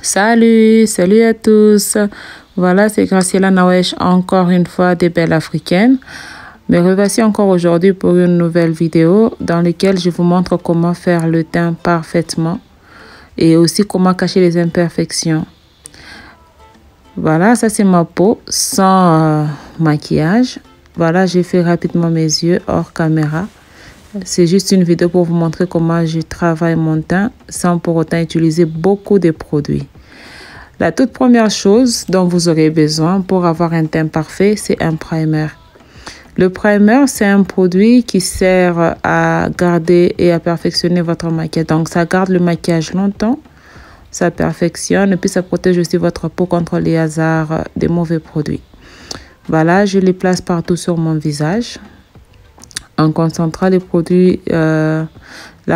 Salut à tous. Voilà, c'est Graciela Nawesh, encore une fois des Belles Africaines. Me revoici encore aujourd'hui pour une nouvelle vidéo dans laquelle je vous montre comment faire le teint parfaitement et aussi comment cacher les imperfections. Voilà, ça c'est ma peau sans maquillage. Voilà, j'ai fait rapidement mes yeux hors caméra. C'est juste une vidéo pour vous montrer comment je travaille mon teint sans pour autant utiliser beaucoup de produits. La toute première chose dont vous aurez besoin pour avoir un teint parfait, c'est un primer. Le primer, c'est un produit qui sert à garder et à perfectionner votre maquillage. Donc, ça garde le maquillage longtemps, ça perfectionne et puis ça protège aussi votre peau contre les hasards des mauvais produits. Voilà, je les place partout sur mon visage en concentrant les produits là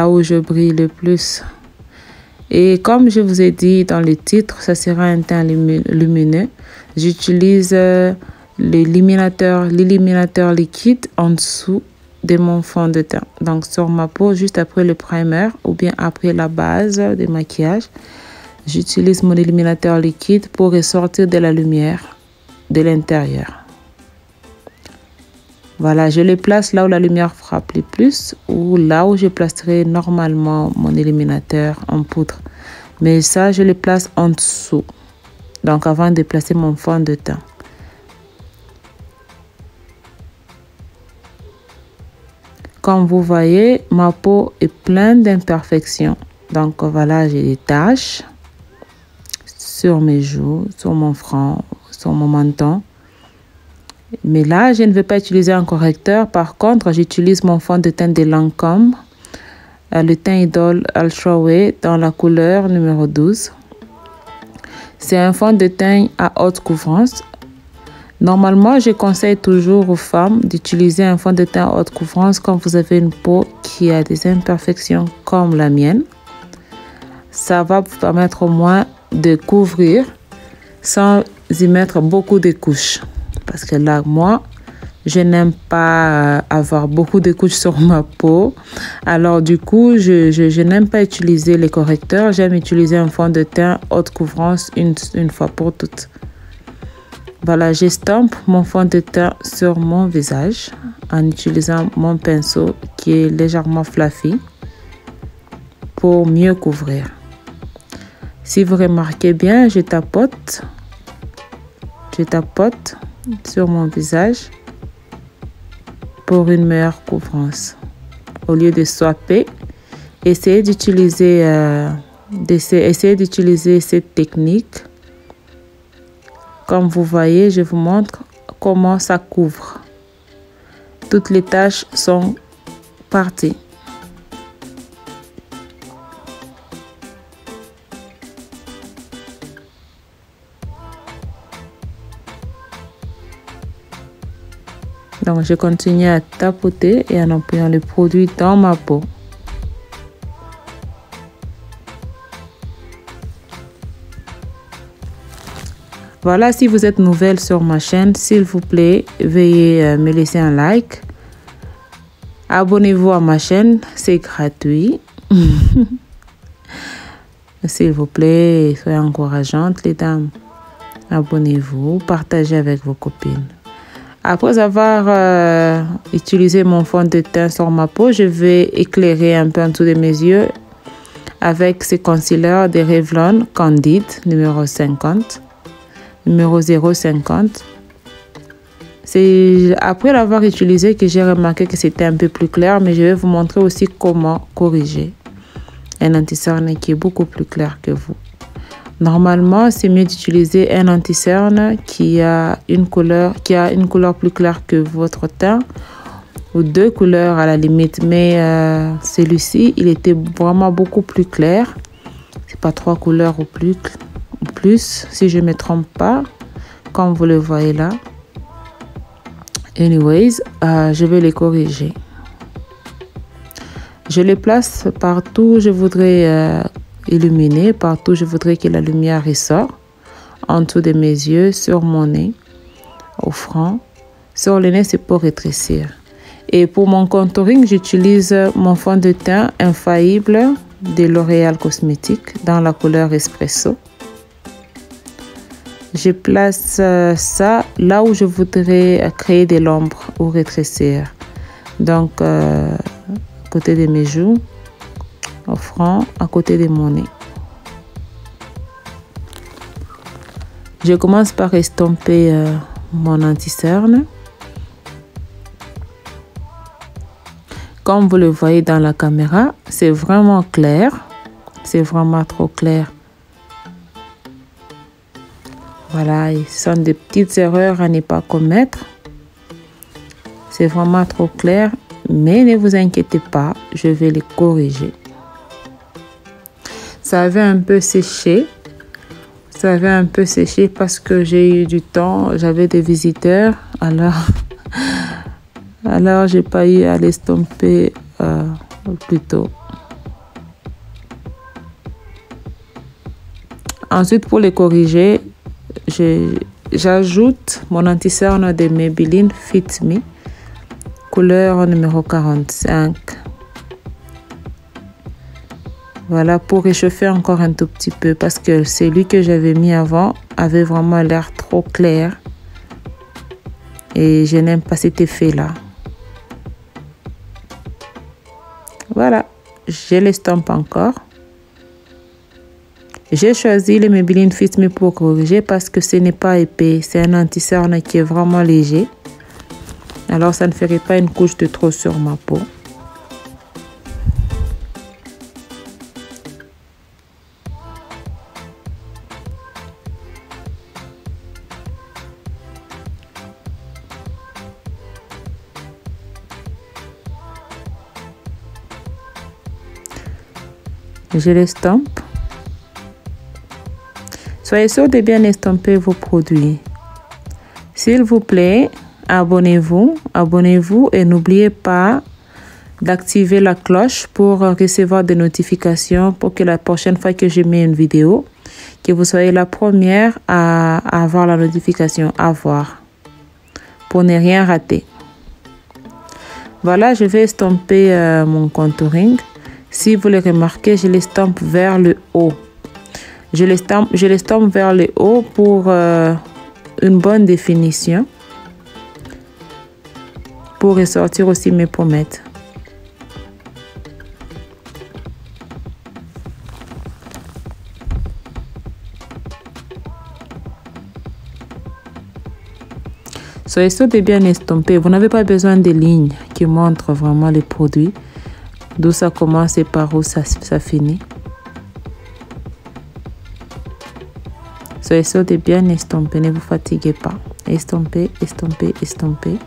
où je brille le plus. Et comme je vous ai dit dans le titre, ça sera un teint lumineux. J'utilise l'éliminateur liquide en dessous de mon fond de teint. Donc sur ma peau, juste après le primer ou bien après la base de maquillage, j'utilise mon éliminateur liquide pour ressortir de la lumière de l'intérieur. Voilà, je les place là où la lumière frappe le plus ou là où je placerai normalement mon éliminateur en poudre. Mais ça, je les place en dessous. Donc, avant de placer mon fond de teint. Comme vous voyez, ma peau est pleine d'imperfections. Donc, voilà, j'ai des taches sur mes joues, sur mon front, sur mon menton. Mais là, je ne vais pas utiliser un correcteur. Par contre, j'utilise mon fond de teint de Lancôme, le teint Idol Ultra Way dans la couleur numéro 12. C'est un fond de teint à haute couvrance. Normalement, je conseille toujours aux femmes d'utiliser un fond de teint à haute couvrance quand vous avez une peau qui a des imperfections comme la mienne. Ça va vous permettre au moins de couvrir sans y mettre beaucoup de couches. Parce que là, moi, je n'aime pas avoir beaucoup de couches sur ma peau. Alors, du coup, je n'aime pas utiliser les correcteurs. J'aime utiliser un fond de teint haute couvrance une fois pour toutes. Voilà, j'estompe mon fond de teint sur mon visage en utilisant mon pinceau qui est légèrement fluffy pour mieux couvrir. Si vous remarquez bien, je tapote sur mon visage pour une meilleure couvrance. Au lieu de swapper, essayez d'utiliser cette technique. Comme vous voyez, je vous montre comment ça couvre. Toutes les taches sont parties. Donc, je continue à tapoter et en appuyant le produit dans ma peau. Voilà, si vous êtes nouvelle sur ma chaîne, s'il vous plaît, veuillez me laisser un like. Abonnez-vous à ma chaîne, c'est gratuit. S'il vous plaît, soyez encourageantes, les dames. Abonnez-vous, partagez avec vos copines. Après avoir utilisé mon fond de teint sur ma peau, je vais éclairer un peu en dessous de mes yeux avec ce concealer de Revlon Candid numéro 050. C'est après l'avoir utilisé que j'ai remarqué que c'était un peu plus clair, mais je vais vous montrer aussi comment corriger un anti-cerne qui est beaucoup plus clair que vous. Normalement, c'est mieux d'utiliser un anti-cerne qui a une couleur plus claire que votre teint ou deux couleurs à la limite. Mais celui-ci, il était vraiment beaucoup plus clair. C'est pas trois couleurs ou plus, si je me trompe pas, comme vous le voyez là. Anyways, je vais les corriger. Je les place partout où je voudrais illuminer, partout je voudrais que la lumière ressort, en dessous de mes yeux, sur mon nez, au front. Sur le nez, c'est pour rétrécir. Et pour mon contouring, j'utilise mon fond de teint infaillible de L'Oréal Cosmétique dans la couleur Espresso. Je place ça là où je voudrais créer de l'ombre ou rétrécir. Donc, à côté de mes joues, au front, à côté de mon nez. Je commence par estomper mon anti-cerne. Comme vous le voyez dans la caméra, c'est vraiment clair. C'est vraiment trop clair. Voilà, ce sont des petites erreurs à ne pas commettre. C'est vraiment trop clair, mais ne vous inquiétez pas, je vais les corriger. Ça avait un peu séché. Ça avait un peu séché parce que j'ai eu du temps, j'avais des visiteurs, alors j'ai pas eu à l'estomper plus tôt. Ensuite, pour les corriger, j'ajoute mon anti-cerne de Maybelline Fit Me, couleur numéro 45. Voilà, pour réchauffer encore un tout petit peu parce que celui que j'avais mis avant avait vraiment l'air trop clair. Et je n'aime pas cet effet-là. Voilà, je l'estompe encore. J'ai choisi le Maybelline Fit Me pour corriger parce que ce n'est pas épais. C'est un anti-cerne qui est vraiment léger. Alors, ça ne ferait pas une couche de trop sur ma peau. Je l'estompe. Soyez sûr de bien estomper vos produits. S'il vous plaît, abonnez-vous et n'oubliez pas d'activer la cloche pour recevoir des notifications pour que la prochaine fois que je mets une vidéo, que vous soyez la première à avoir la notification, à voir, pour ne rien rater. Voilà, je vais estomper mon contouring. Si vous le remarquez, je l'estompe vers le haut. Je l'estompe vers le haut pour une bonne définition. Pour ressortir aussi mes pommettes. Soyez sûr de bien estomper. Vous n'avez pas besoin de lignes qui montrent vraiment les produits. D'où ça commence et par où ça finit. Soyez sûr de bien estomper, ne vous fatiguez pas. Estomper, estomper, estomper.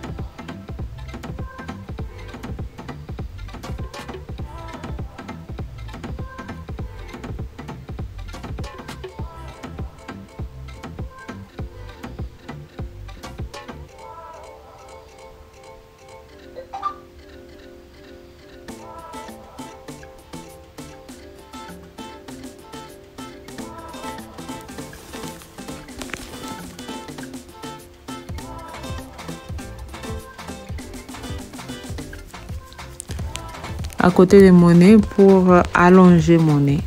À côté de mon nez pour allonger mon nez.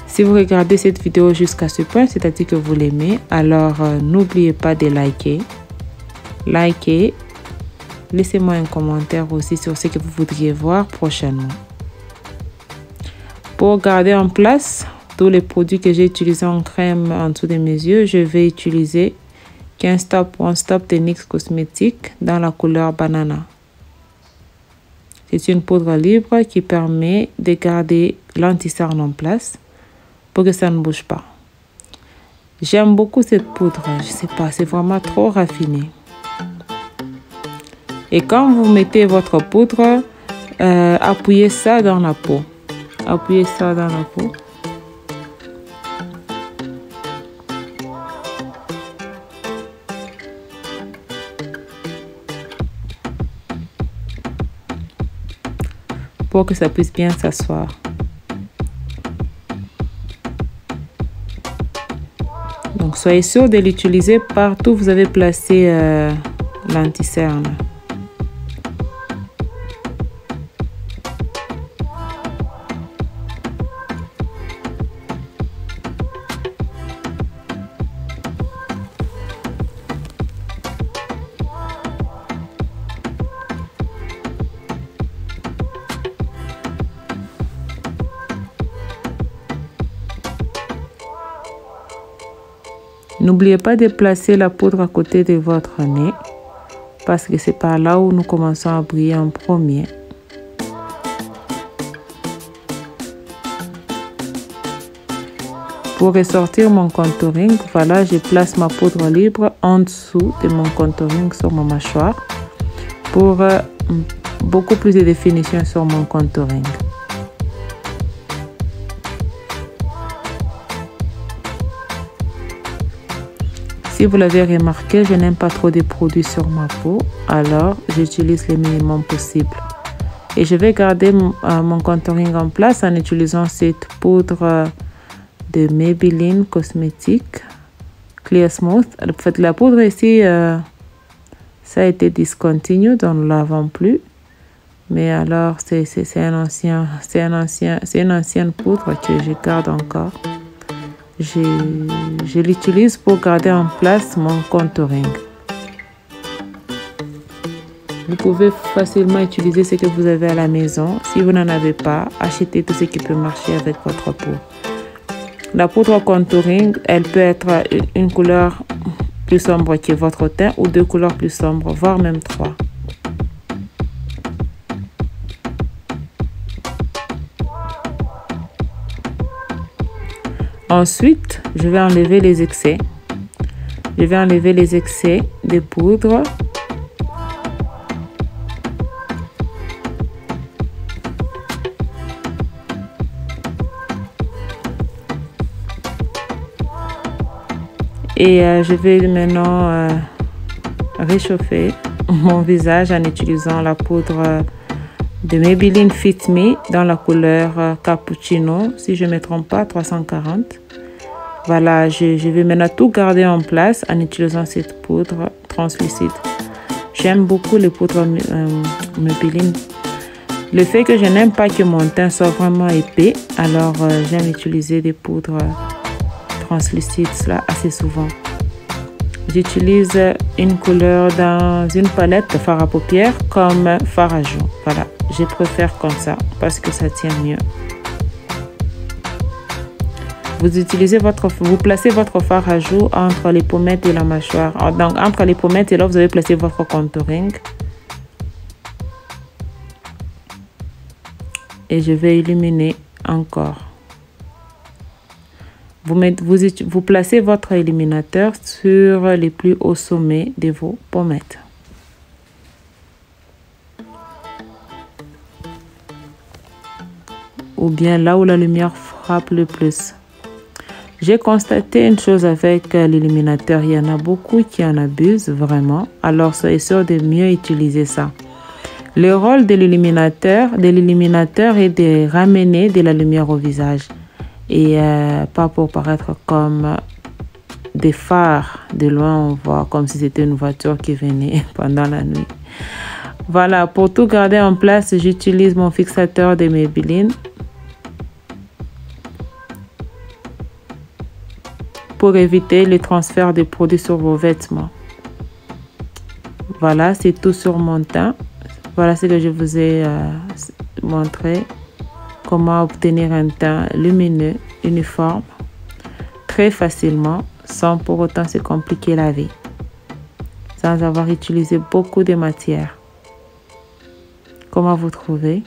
Si vous regardez cette vidéo jusqu'à ce point, c'est-à-dire que vous l'aimez, alors n'oubliez pas de liker. Likez. Laissez-moi un commentaire aussi sur ce que vous voudriez voir prochainement. Pour garder en place tous les produits que j'ai utilisés en crème en dessous de mes yeux, je vais utiliser 15 Stop One Stop de NYX Cosmetics dans la couleur Banana. C'est une poudre libre qui permet de garder l'anti-cerne en place pour que ça ne bouge pas. J'aime beaucoup cette poudre, je sais pas, c'est vraiment trop raffiné. Et quand vous mettez votre poudre, appuyez ça dans la peau. Appuyez ça dans la peau. Pour que ça puisse bien s'asseoir. Donc soyez sûr de l'utiliser partout où vous avez placé l'anti-cerne. N'oubliez pas de placer la poudre à côté de votre nez parce que c'est par là où nous commençons à briller en premier. Pour ressortir mon contouring, voilà, je place ma poudre libre en dessous de mon contouring sur ma mâchoire pour beaucoup plus de définition sur mon contouring. Si vous l'avez remarqué, je n'aime pas trop de produits sur ma peau, alors j'utilise le minimum possible. Et je vais garder mon contouring en place en utilisant cette poudre de Maybelline Cosmétique Clear Smooth. En fait, la poudre ici, ça a été discontinué, donc nous ne l'avons plus. Mais alors, c'est une ancienne poudre que je garde encore. Je l'utilise pour garder en place mon contouring. Vous pouvez facilement utiliser ce que vous avez à la maison. Si vous n'en avez pas, achetez tout ce qui peut marcher avec votre peau. La poudre contouring, elle peut être une couleur plus sombre que votre teint ou deux couleurs plus sombres, voire même trois. Ensuite, je vais enlever les excès. Je vais enlever les excès de poudre. Et je vais maintenant réchauffer mon visage en utilisant la poudre de Maybelline Fit Me dans la couleur Cappuccino, si je ne me trompe pas, 340. Voilà, je vais maintenant tout garder en place en utilisant cette poudre translucide. J'aime beaucoup les poudres Maybelline. Le fait que je n'aime pas que mon teint soit vraiment épais, alors j'aime utiliser des poudres translucides là assez souvent. J'utilise une couleur dans une palette de fard à paupières comme fard à joues. Voilà, je préfère comme ça parce que ça tient mieux. Vous placez votre fard à joues entre les pommettes et la mâchoire. Donc entre les pommettes et là vous avez placé votre contouring. Et je vais illuminer encore. Vous placez votre illuminateur sur les plus hauts sommets de vos pommettes. Ou bien là où la lumière frappe le plus. J'ai constaté une chose avec l'illuminateur. Il y en a beaucoup qui en abusent vraiment. Alors soyez sûr de mieux utiliser ça. Le rôle de l'illuminateur est de ramener de la lumière au visage. Et pas pour paraître comme des phares. De loin, on voit comme si c'était une voiture qui venait pendant la nuit. Voilà, pour tout garder en place, j'utilise mon fixateur de Maybelline. Pour éviter le transfert des produits sur vos vêtements. Voilà, c'est tout sur mon teint. Voilà ce que je vous ai montré. Comment obtenir un teint lumineux, uniforme, très facilement, sans pour autant se compliquer la vie, sans avoir utilisé beaucoup de matières. Comment vous trouvez?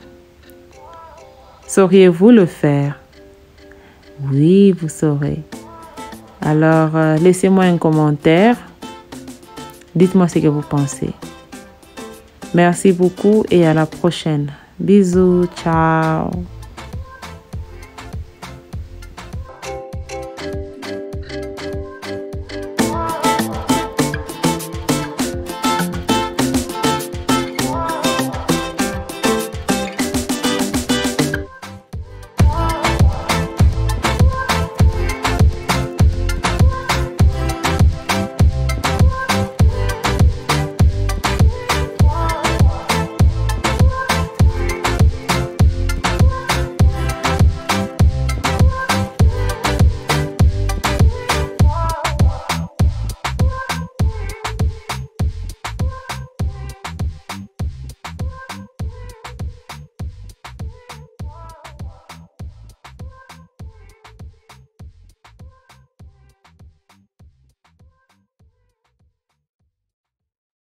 Sauriez-vous le faire? Oui, vous saurez. Alors, laissez-moi un commentaire. Dites-moi ce que vous pensez. Merci beaucoup et à la prochaine. Bisous, ciao.